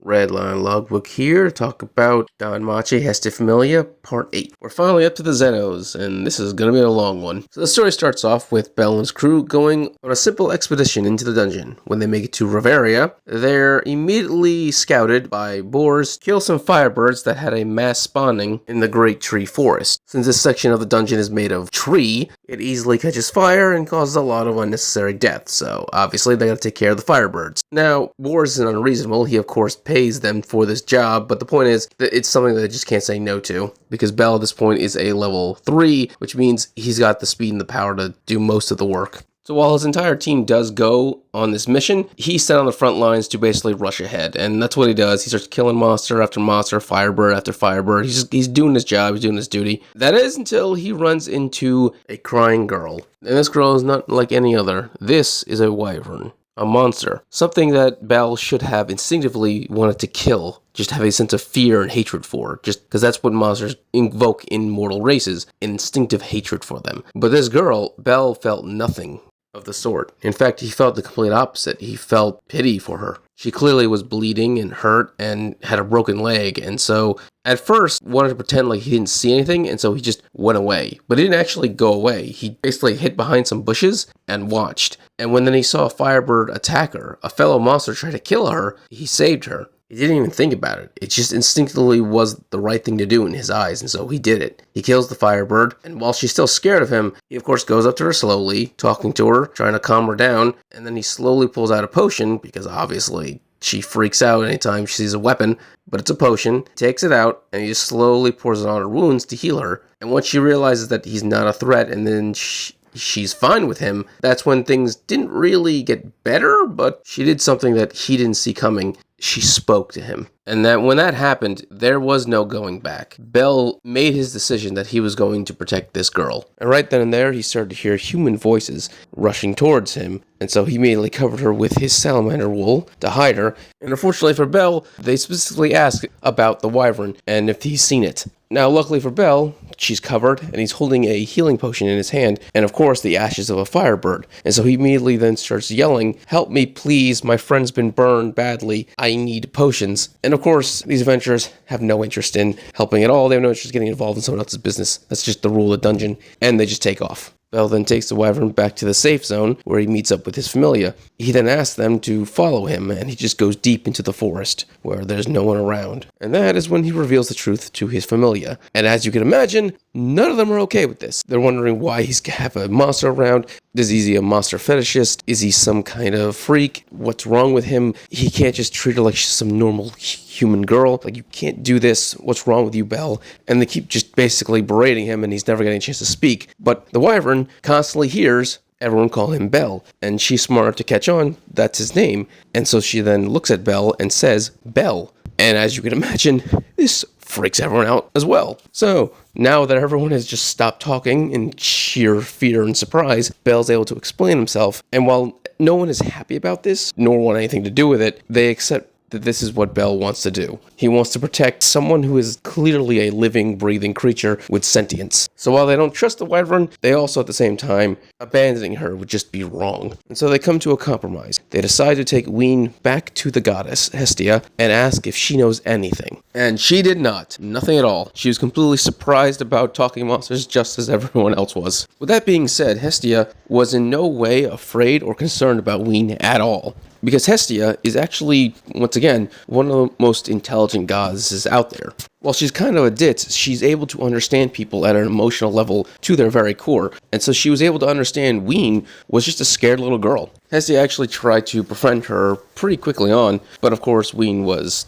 Redline Logbook here to talk about Danmachi, Hestia Familia, Part 8. We're finally up to the Zenos, and this is going to be a long one. So the story starts off with Bell and his crew going on a simple expedition into the dungeon. When they make it to Riveria, they're immediately scouted by boars to kill some firebirds that had a mass spawning in the Great Tree Forest. Since this section of the dungeon is made of tree, it easily catches fire and causes a lot of unnecessary death, so obviously they gotta take care of the firebirds. Now, boars isn't unreasonable. He of course pays them for this job, but the point is that it's something that they just can't say no to, because Bell at this point is a level 3, which means he's got the speed and the power to do most of the work. So while his entire team does go on this mission, he's set on the front lines to basically rush ahead, and that's what he does. He starts killing monster after monster, firebird after firebird. He's doing his job, he's doing his duty. That is until he runs into a crying girl. And this girl is not like any other. This is a wyvern. A monster. Something that Bell should have instinctively wanted to kill. Just have a sense of fear and hatred for. Just because that's what monsters invoke in mortal races. An instinctive hatred for them. But this girl, Bell felt nothing of the sort. In fact, he felt the complete opposite. He felt pity for her. She clearly was bleeding and hurt and had a broken leg, and so at first wanted to pretend like he didn't see anything, and so he just went away. But he didn't actually go away. He basically hid behind some bushes and watched. And when then he saw a firebird attack her, a fellow monster try to kill her, he saved her. He didn't even think about it. It just instinctively was the right thing to do in his eyes, and so he did it. He kills the firebird, and while she's still scared of him, he of course goes up to her slowly, talking to her, trying to calm her down, and then he slowly pulls out a potion, because obviously she freaks out anytime she sees a weapon, but it's a potion, takes it out, and he just slowly pours it on her wounds to heal her. And once she realizes that he's not a threat, and then she's fine with him, that's when things didn't really get better, but she did something that he didn't see coming. She spoke to him. And that when that happened, there was no going back. Bell made his decision that he was going to protect this girl. And right then and there, he started to hear human voices rushing towards him. And so he immediately covered her with his salamander wool to hide her. And unfortunately for Bell, they specifically asked about the wyvern and if he's seen it. Now, luckily for Bell, she's covered, and he's holding a healing potion in his hand, and of course, the ashes of a firebird. And so he immediately then starts yelling, "Help me, please, my friend's been burned badly, I need potions." And of course, these adventurers have no interest in helping at all, they have no interest in getting involved in someone else's business. That's just the rule of the dungeon, and they just take off. Bell then takes the wyvern back to the safe zone, where he meets up with his familia. He then asks them to follow him, and he just goes deep into the forest, where there's no one around. And that is when he reveals the truth to his familia. And as you can imagine, none of them are okay with this. They're wondering why he's have a monster around. Is he a monster fetishist? Is he some kind of freak? What's wrong with him? He can't just treat her like she's some normal human girl. Like, you can't do this. What's wrong with you, Bell? And they keep just basically berating him, and he's never getting a chance to speak. But the wyvern constantly hears everyone call him Bell, and she's smart enough to catch on that's his name. And so she then looks at Bell and says, "Bell." And as you can imagine, this freaks everyone out as well. So now that everyone has just stopped talking in sheer fear and surprise, Bell's able to explain himself. And while no one is happy about this, nor want anything to do with it, they accept that this is what Bell wants to do. He wants to protect someone who is clearly a living, breathing creature with sentience. So while they don't trust the wyvern, they also at the same time, abandoning her would just be wrong. And so they come to a compromise. They decide to take Weine back to the goddess, Hestia, and ask if she knows anything. And she did not. Nothing at all. She was completely surprised about talking monsters just as everyone else was. With that being said, Hestia was in no way afraid or concerned about Weine at all. Because Hestia is actually, once again, one of the most intelligent goddesses out there. While she's kind of a ditz, she's able to understand people at an emotional level to their very core. And so she was able to understand Weine was just a scared little girl. Hestia actually tried to befriend her pretty quickly on, but of course Weine was,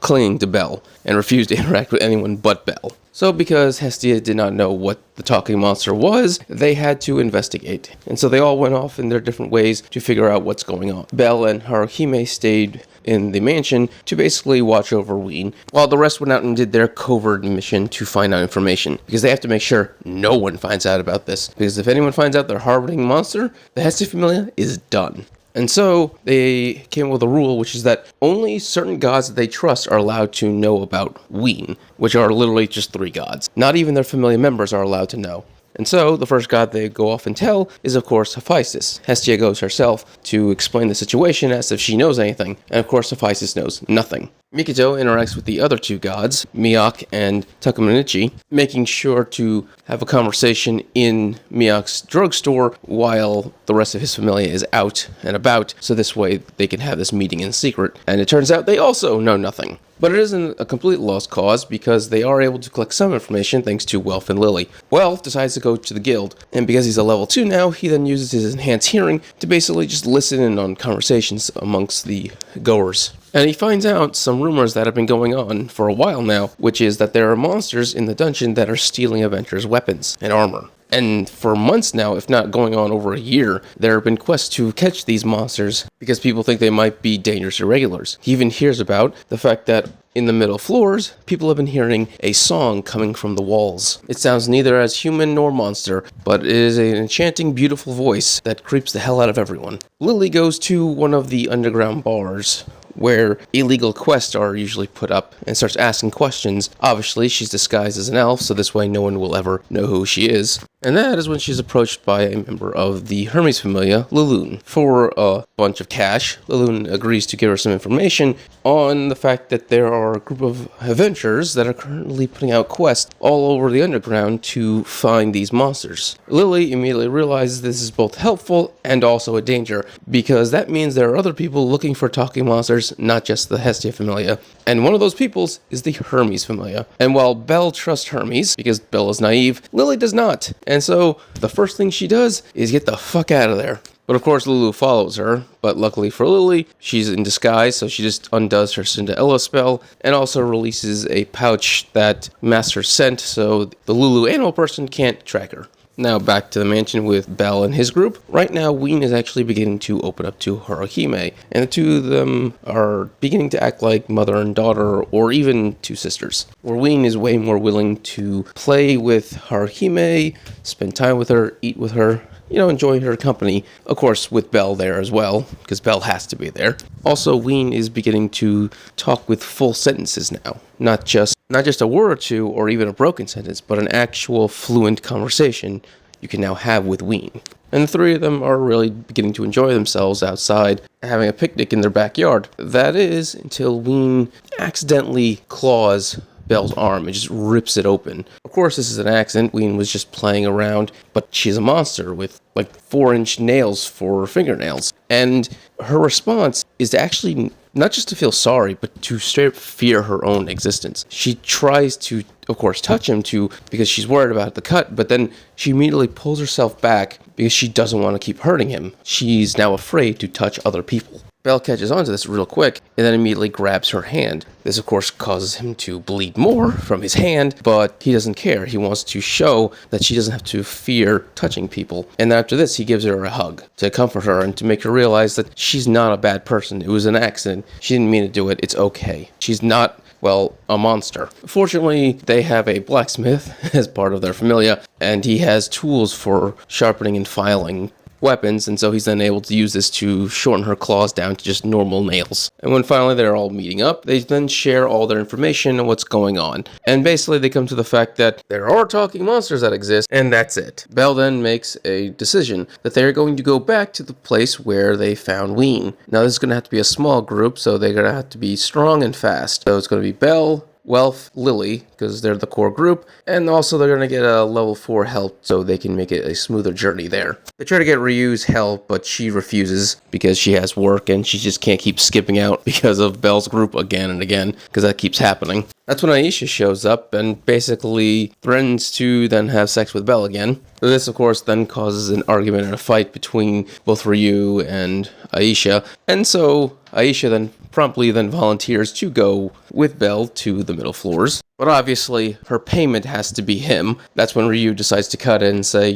clinging to Bell and refused to interact with anyone but Bell. So because Hestia did not know what the talking monster was, they had to investigate. And so they all went off in their different ways to figure out what's going on. Bell and Haruhime stayed in the mansion to basically watch over Weine, while the rest went out and did their covert mission to find out information, because they have to make sure no one finds out about this, because if anyone finds out they're harboring a monster, the Hestia Familia is done. And so they came up with a rule, which is that only certain gods that they trust are allowed to know about Weine, which are literally just 3 gods. Not even their familiar members are allowed to know. And so, the first god they go off and tell is, of course, Hephaestus. Hestia goes herself to explain the situation, as if she knows anything, and of course Hephaestus knows nothing. Mikito interacts with the other two gods, Miyake and Takamanichi, making sure to have a conversation in Miyake's drugstore while the rest of his familia is out and about, so this way they can have this meeting in secret. And it turns out they also know nothing. But it isn't a complete lost cause, because they are able to collect some information thanks to Welf and Lily. Welf decides to go to the guild, and because he's a level 2 now, he then uses his enhanced hearing to basically just listen in on conversations amongst the goers. And he finds out some rumors that have been going on for a while now, which is that there are monsters in the dungeon that are stealing Avengers' weapons and armor. And for months now, if not going on over a year, there have been quests to catch these monsters because people think they might be dangerous irregulars. He even hears about the fact that in the middle floors, people have been hearing a song coming from the walls. It sounds neither as human nor monster, but it is an enchanting, beautiful voice that creeps the hell out of everyone. Lily goes to one of the underground bars where illegal quests are usually put up, and starts asking questions. Obviously, she's disguised as an elf, so this way no one will ever know who she is. And that is when she's approached by a member of the Hermes Familia, Lulun. For a bunch of cash, Lulun agrees to give her some information on the fact that there are a group of adventurers that are currently putting out quests all over the underground to find these monsters. Lily immediately realizes this is both helpful and also a danger, because that means there are other people looking for talking monsters, not just the Hestia Familia. And one of those peoples is the Hermes Familia. And while Belle trusts Hermes, because Belle is naive, Lily does not. And so, the first thing she does is get the fuck out of there. But of course, Lulu follows her, but luckily for Lily, she's in disguise, so she just undoes her Cinderella spell, and also releases a pouch that Master sent, so the Lulu animal person can't track her. Now back to the mansion with Belle and his group. Right now, Weine is actually beginning to open up to Haruhime, and the two of them are beginning to act like mother and daughter, or even two sisters. Where Weine is way more willing to play with Haruhime, spend time with her, eat with her, enjoy her company. Of course, with Belle there as well, because Belle has to be there. Also, Weine is beginning to talk with full sentences now. Not just a word or two, or even a broken sentence, but an actual fluent conversation you can now have with Weine. And the three of them are really beginning to enjoy themselves outside, having a picnic in their backyard. That is, until Weine accidentally claws Belle's arm and just rips it open. Of course, this is an accident. Weine was just playing around, but she's a monster with like 4-inch nails for fingernails. And her response is to actually not just to feel sorry, but to straight up fear her own existence. She tries to, of course, touch him because she's worried about the cut, but then she immediately pulls herself back because she doesn't want to keep hurting him. She's now afraid to touch other people. Belle catches on to this real quick and then immediately grabs her hand. This, of course, causes him to bleed more from his hand, but he doesn't care. He wants to show that she doesn't have to fear touching people. And after this, he gives her a hug to comfort her and to make her realize that she's not a bad person. It was an accident. She didn't mean to do it. It's okay. She's not, a monster. Fortunately, they have a blacksmith as part of their familia, and he has tools for sharpening and filing weapons, and so he's then able to use this to shorten her claws down to just normal nails. And when finally they're all meeting up, they then share all their information on what's going on. And basically they come to the fact that there are talking monsters that exist, and that's it. Belle then makes a decision that they're going to go back to the place where they found Weine. Now this is going to have to be a small group, so they're going to have to be strong and fast. So it's going to be Belle, Welf, Lily, because they're the core group, and also they're going to get a level 4 help so they can make it a smoother journey there. They try to get Ryu's help, but she refuses because she has work and she just can't keep skipping out because of Belle's group again and again, because that keeps happening. That's when Aisha shows up and basically threatens to then have sex with Belle again. This, of course, then causes an argument and a fight between both Ryu and Aisha, and so Aisha then promptly volunteers to go with Belle to the middle floors. But obviously, her payment has to be him. That's when Ryu decides to cut in and say,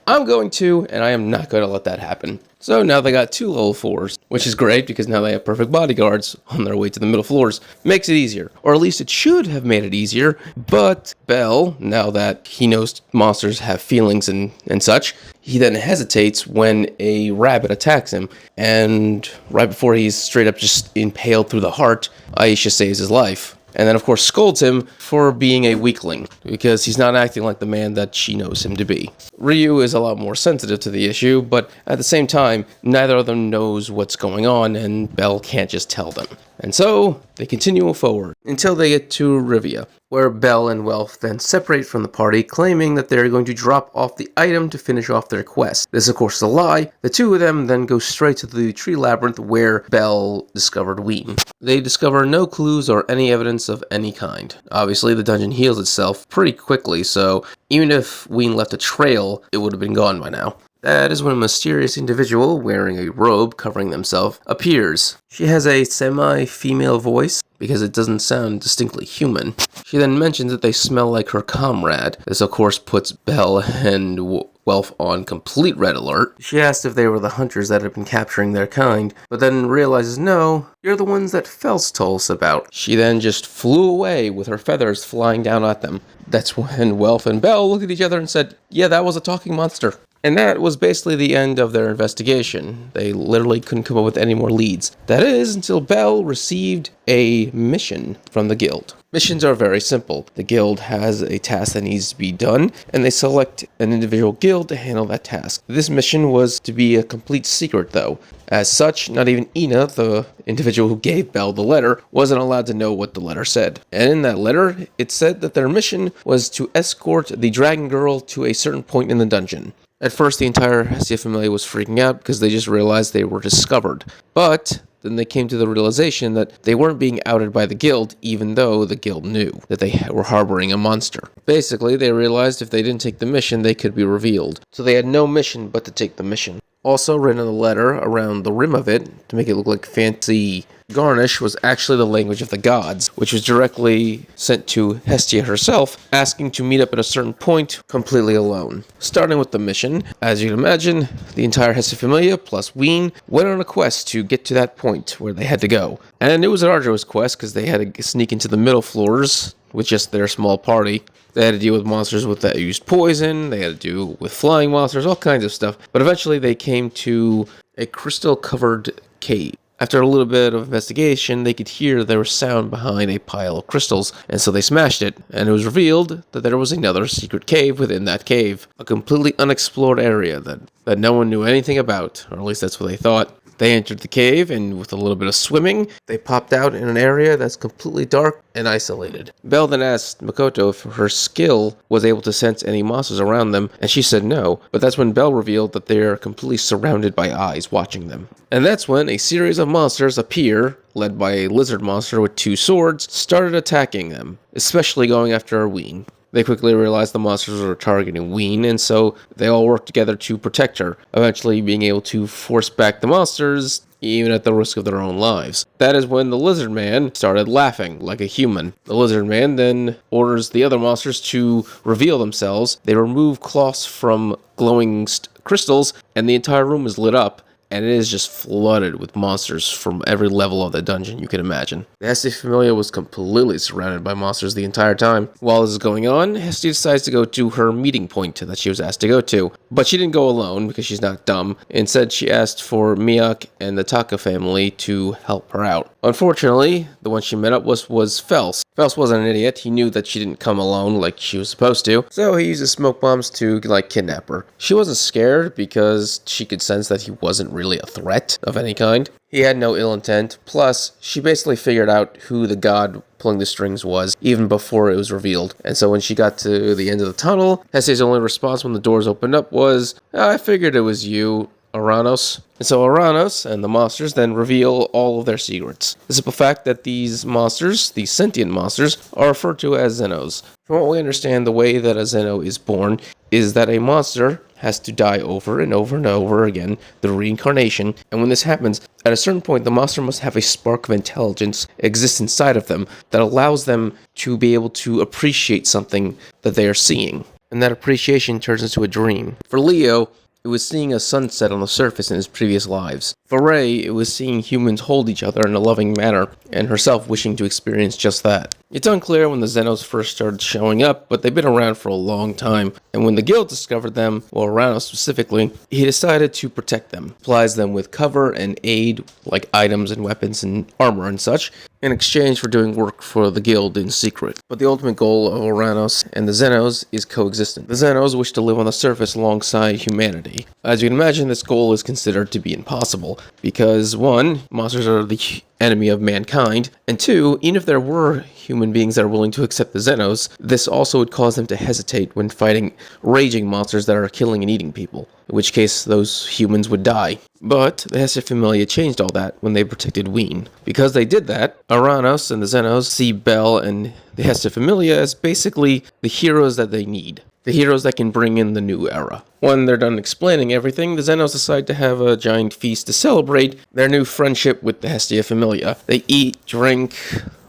I'm going to, and I am not going to let that happen. So now they got 2 level 4s, which is great because now they have perfect bodyguards on their way to the middle floors. Makes it easier, or at least it should have made it easier, but Belle, now that he knows monsters have feelings and such, he then hesitates when a rabbit attacks him, and right before he's straight up just impaled through the heart, Aisha saves his life. And then, of course, scolds him for being a weakling, because he's not acting like the man that she knows him to be. Ryu is a lot more sensitive to the issue, but at the same time, neither of them knows what's going on, and Belle can't just tell them. And so, they continue forward until they get to Rivia, where Belle and Welf then separate from the party, claiming that they're going to drop off the item to finish off their quest. This, of course, is a lie. The two of them then go straight to the tree labyrinth where Belle discovered Weine. They discover no clues or any evidence of any kind. Obviously, the dungeon heals itself pretty quickly, so even if Weine left a trail, it would have been gone by now. That is when a mysterious individual wearing a robe covering themselves appears. She has a semi-female voice because it doesn't sound distinctly human. She then mentions that they smell like her comrade. This of course puts Belle and Welf on complete red alert. She asked if they were the hunters that had been capturing their kind, but then realizes no, you're the ones that Fels told us about. She then just flew away with her feathers flying down at them. That's when Welf and Belle looked at each other and said, yeah, that was a talking monster. And that was basically the end of their investigation. They literally couldn't come up with any more leads. That is, until Belle received a mission from the guild. Missions are very simple. The guild has a task that needs to be done, and they select an individual guild to handle that task. This mission was to be a complete secret, though. As such, not even Ina, the individual who gave Belle the letter, wasn't allowed to know what the letter said. And in that letter, it said that their mission was to escort the dragon girl to a certain point in the dungeon. At first, the entire Hestia Familia was freaking out because they just realized they were discovered. But then they came to the realization that they weren't being outed by the guild, even though the guild knew that they were harboring a monster. Basically, they realized if they didn't take the mission, they could be revealed. So they had no mission but to take the mission. Also written in the letter, around the rim of it, to make it look like fancy garnish, was actually the language of the gods, which was directly sent to Hestia herself, asking to meet up at a certain point, completely alone. Starting with the mission, as you can imagine, the entire Hestia Familia, plus Weine, went on a quest to get to that point where they had to go. And it was an arduous quest, because they had to sneak into the middle floors with just their small party. They had to deal with monsters that used poison, they had to deal with flying monsters, all kinds of stuff. But eventually they came to a crystal-covered cave. After a little bit of investigation, they could hear there was sound behind a pile of crystals, and so they smashed it, and it was revealed that there was another secret cave within that cave. A completely unexplored area that no one knew anything about, or at least that's what they thought. They entered the cave, and with a little bit of swimming, they popped out in an area that's completely dark and isolated. Belle then asked Makoto if her skill was able to sense any monsters around them, and she said no, but that's when Belle revealed that they are completely surrounded by eyes watching them. And that's when a series of monsters appear, led by a lizard monster with 2 swords, started attacking them, especially going after Weine. They quickly realized the monsters were targeting Weine, and so they all worked together to protect her, eventually being able to force back the monsters, even at the risk of their own lives. That is when the lizard man started laughing like a human. The lizard man then orders the other monsters to reveal themselves. They remove cloths from glowing crystals, and the entire room is lit up. And it is just flooded with monsters from every level of the dungeon you can imagine. The Hestia Familia was completely surrounded by monsters the entire time. While this is going on, Hestia decides to go to her meeting point that she was asked to go to. But she didn't go alone because she's not dumb. Instead, she asked for Miak and the Taka family to help her out. Unfortunately, the one she met up with was Fels. Fels wasn't an idiot. He knew that she didn't come alone like she was supposed to. So he uses smoke bombs to, kidnap her. She wasn't scared because she could sense that he wasn't really a threat of any kind. He had no ill intent. Plus, she basically figured out who the god pulling the strings was even before it was revealed. And so when she got to the end of the tunnel, Hestia's only response when the doors opened up was, I figured it was you, Aranos. And so Aranos and the monsters then reveal all of their secrets. The simple fact that these monsters, these sentient monsters, are referred to as Zenos. From what we understand, the way that a Zeno is born is that a monster has to die over and over and over again, the reincarnation, and when this happens, at a certain point the monster must have a spark of intelligence exist inside of them that allows them to be able to appreciate something that they are seeing. And that appreciation turns into a dream. For Leo, it was seeing a sunset on the surface in his previous lives. For Ray, it was seeing humans hold each other in a loving manner, and herself wishing to experience just that. It's unclear when the Zenos first started showing up, but they've been around for a long time, and when the guild discovered them, well, Rano specifically, he decided to protect them, supplies them with cover and aid, like items and weapons and armor and such, in exchange for doing work for the guild in secret. But the ultimate goal of Oranos and the Zenos is coexistence. The Zenos wish to live on the surface alongside humanity. humanity. As you can imagine, this goal is considered to be impossible, because 1, monsters are the enemy of mankind, and 2, even if there were human beings that are willing to accept the Zenos, this also would cause them to hesitate when fighting raging monsters that are killing and eating people, in which case those humans would die. But the Hestia Familia changed all that when they protected Weine. Because they did that, Aranos and the Zenos see Bel and the Hestia Familia as basically the heroes that they need. The heroes that can bring in the new era. When they're done explaining everything, the Zenos decide to have a giant feast to celebrate their new friendship with the Hestia Familia. They eat, drink,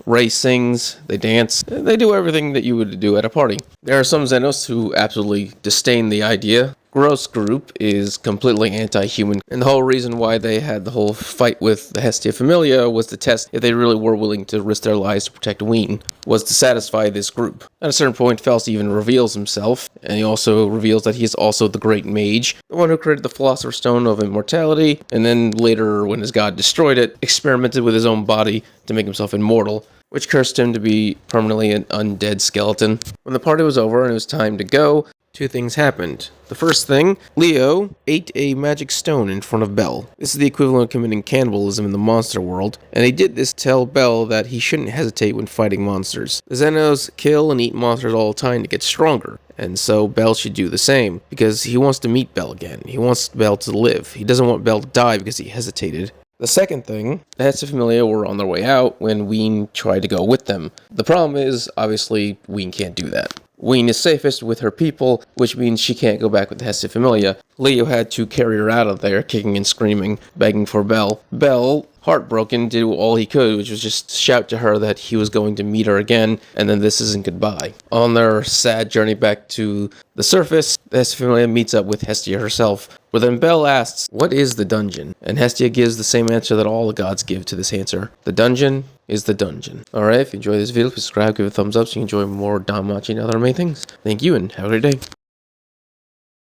Ray sings, they dance, they do everything that you would do at a party. There are some Zenos who absolutely disdain the idea. Gross group is completely anti-human, and the whole reason why they had the whole fight with the Hestia Familia was to test if they really were willing to risk their lives to protect Weine, was to satisfy this group. At a certain point, Faust even reveals himself, and he also reveals that he is also the great mage, the one who created the Philosopher's Stone of Immortality, and then later, when his god destroyed it, experimented with his own body to make himself immortal, which cursed him to be permanently an undead skeleton. When the party was over and it was time to go, 2 things happened. The first thing, Leo ate a magic stone in front of Bel. This is the equivalent of committing cannibalism in the monster world, and he did this to tell Bel that he shouldn't hesitate when fighting monsters. The Zenos kill and eat monsters all the time to get stronger, and so Bel should do the same, because he wants to meet Bel again. He wants Bel to live. He doesn't want Bel to die because he hesitated. The second thing, the Hestia Familia were on their way out when Weine tried to go with them. The problem is, obviously, Weine can't do that. Weine is safest with her people, which means she can't go back with the Hestia Familia. Leo had to carry her out of there, kicking and screaming, begging for Bel. Bel, heartbroken, did all he could, which was just shout to her that he was going to meet her again, and then this isn't goodbye. On their sad journey back to the surface, the Hestia Familia meets up with Hestia herself, where then Bel asks, "What is the dungeon?" And Hestia gives the same answer that all the gods give to this answer. The dungeon is the dungeon. Alright, if you enjoyed this video, please subscribe, give it a thumbs up so you can enjoy more Danmachi and other amazing things. Thank you, and have a great day.